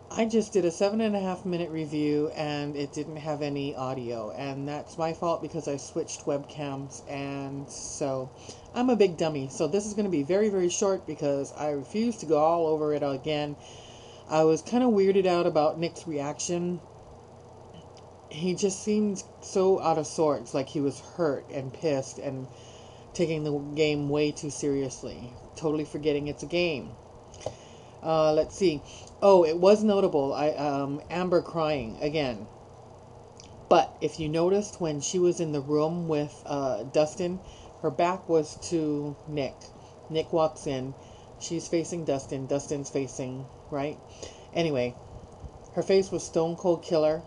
I just did a 7.5 minute review and it didn't have any audio, and that's my fault because I switched webcams, and so I'm a big dummy. So this is going to be very, very short because I refuse to go all over it again. I was kind of weirded out about Nick's reaction. He just seemed so out of sorts, like he was hurt and pissed and taking the game way too seriously, totally forgetting it's a game. Let's see. Oh, it was notable. Amber crying again. But if you noticed when she was in the room with Dustin, her back was to Nick. Nick walks in. She's facing Dustin. Dustin's facing right. Anyway, her face was stone cold killer,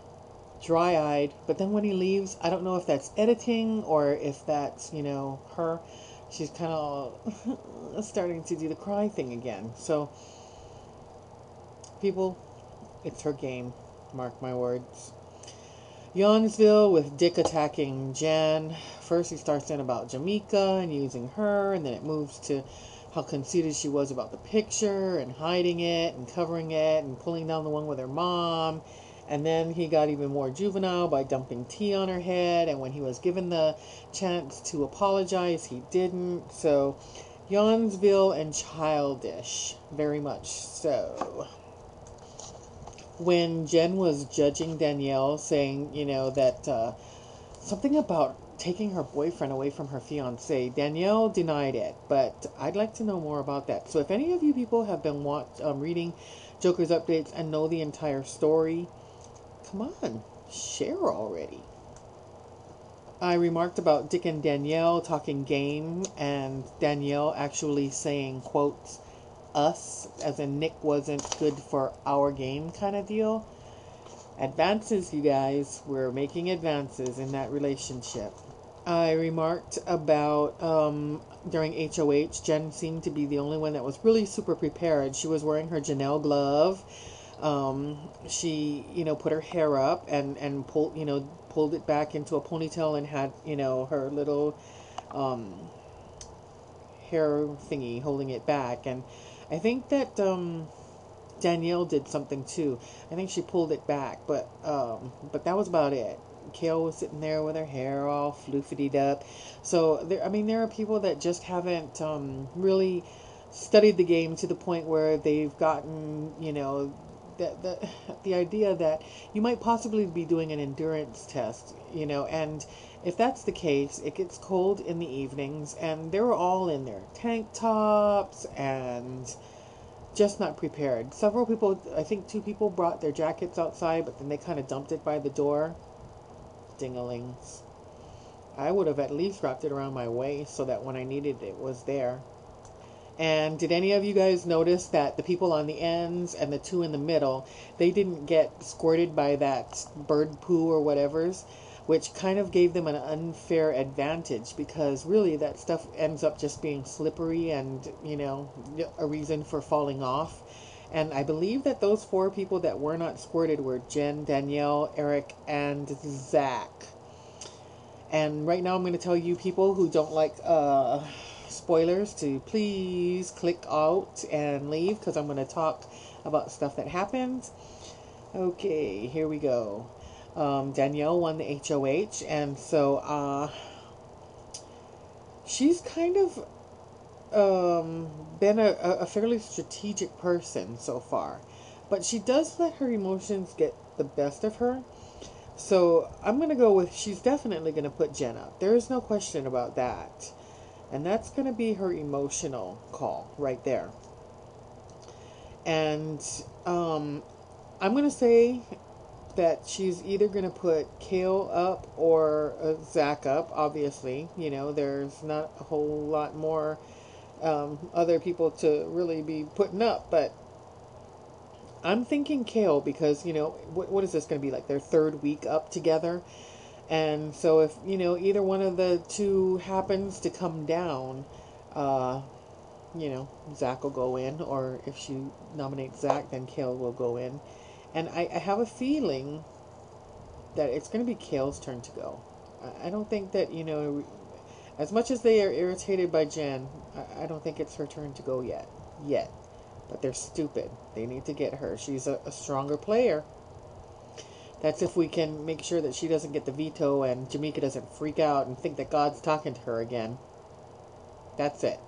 dry eyed. But then when he leaves, I don't know if that's editing or if that's her. She's kind of starting to do the cry thing again. So people, it's her game. Mark my words. Youngsville with Dick attacking Jen. First he starts in about Jamaica and using her, and then it moves to how conceited she was about the picture and hiding it and covering it and pulling down the one with her mom. And then he got even more juvenile by dumping tea on her head, and when he was given the chance to apologize, he didn't. So Youngsville and childish, very much so. When Jen was judging Danielle, saying, that something about taking her boyfriend away from her fiance, Danielle denied it, but I'd like to know more about that. So if any of you people have been reading Joker's updates and know the entire story, come on, share already. I remarked about Dick and Danielle talking game, and Danielle actually saying, quotes, us, as in Nick wasn't good for our game kind of deal. Advances, you guys. We're making advances in that relationship. I remarked about during HOH, Jen seemed to be the only one that was really super prepared. She was wearing her Janelle glove. She, put her hair up and pulled it back into a ponytail and had, her little hair thingy holding it back. And I think that Danielle did something too. I think she pulled it back, but that was about it. Kale was sitting there with her hair all floofitied up. So there are people that just haven't really studied the game to the point where they've gotten, the idea that you might possibly be doing an endurance test, and if that's the case, it gets cold in the evenings, and they were all in their tank tops and just not prepared. Several people, I think two people brought their jackets outside, but then they kind of dumped it by the door. Dingalings. I would have at least wrapped it around my waist so that when I needed it was there. And did any of you guys notice that the people on the ends and the two in the middle, they didn't get squirted by that bird poo or whatever's, which kind of gave them an unfair advantage because really that stuff ends up just being slippery and, a reason for falling off. And I believe that those four people that were not squirted were Jen, Danielle, Eric, and Zach. And right now I'm going to tell you people who don't like spoilers to please click out and leave because I'm going to talk about stuff that happens. Okay, here we go. Danielle won the HOH, and so she's kind of been a fairly strategic person so far, but she does let her emotions get the best of her. So I'm going to go with she's definitely going to put Jen up. There is no question about that. And that's going to be her emotional call right there. And I'm going to say that she's either going to put Kale up or Zach up, obviously. There's not a whole lot more other people to really be putting up. But I'm thinking Kale because, what is this going to be like their third week up together? And so if, either one of the two happens to come down, Zach will go in, or if she nominates Zach, then Kale will go in. And I have a feeling that it's going to be Kale's turn to go. I don't think that, as much as they are irritated by Jen, I don't think it's her turn to go yet. but they're stupid. They need to get her. She's a stronger player. That's if we can make sure that she doesn't get the veto and Jamaica doesn't freak out and think that God's talking to her again. That's it.